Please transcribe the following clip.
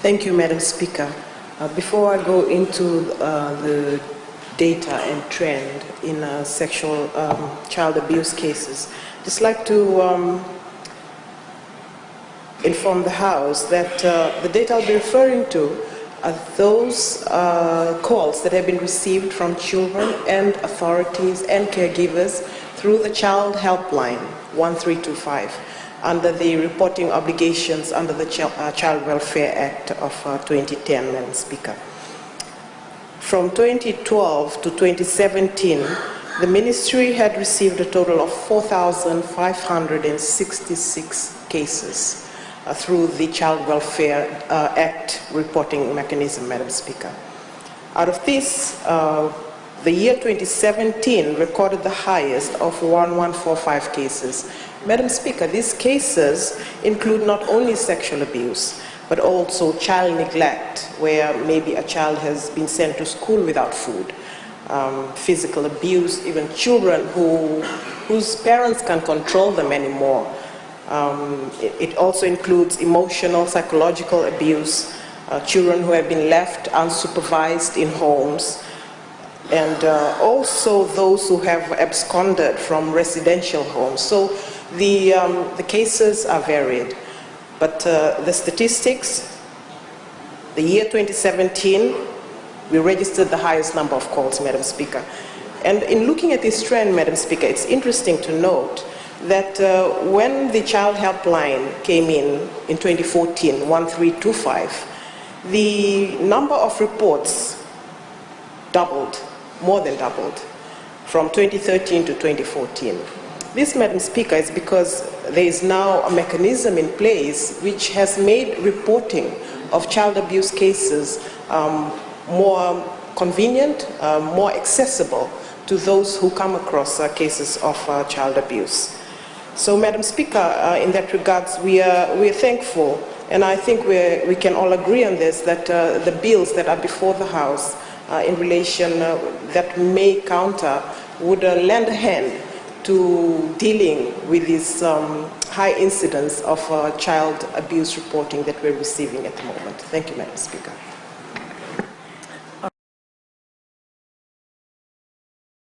Thank you, Madam Speaker. Before I go into the data and trend in sexual child abuse cases, I'd just like to inform the House that the data I'll be referring to are those calls that have been received from children and authorities and caregivers through the Child Helpline 1325 under the reporting obligations under the Child Welfare Act of 2010, Madam Speaker. From 2012 to 2017, the Ministry had received a total of 4,566 cases through the Child Welfare Act reporting mechanism, Madam Speaker. Out of this, the year 2017 recorded the highest of 1145 cases. Madam Speaker, these cases include not only sexual abuse, but also child neglect, where maybe a child has been sent to school without food, physical abuse, even children whose parents can't control them anymore. It also includes emotional, psychological abuse, children who have been left unsupervised in homes, and also those who have absconded from residential homes. So the cases are varied. But the statistics, the year 2017, we registered the highest number of calls, Madam Speaker. And in looking at this trend, Madam Speaker, it's interesting to note that when the Child Helpline came in 2014, 1325, the number of reports doubled, more than doubled, from 2013 to 2014. This, Madam Speaker, is because there is now a mechanism in place which has made reporting of child abuse cases more convenient, more accessible to those who come across cases of child abuse. So, Madam Speaker, in that regards, we are thankful, and I think we can all agree on this, that the bills that are before the House in relation that may counter would lend a hand to dealing with this high incidence of child abuse reporting that we're receiving at the moment. Thank you, Madam Speaker.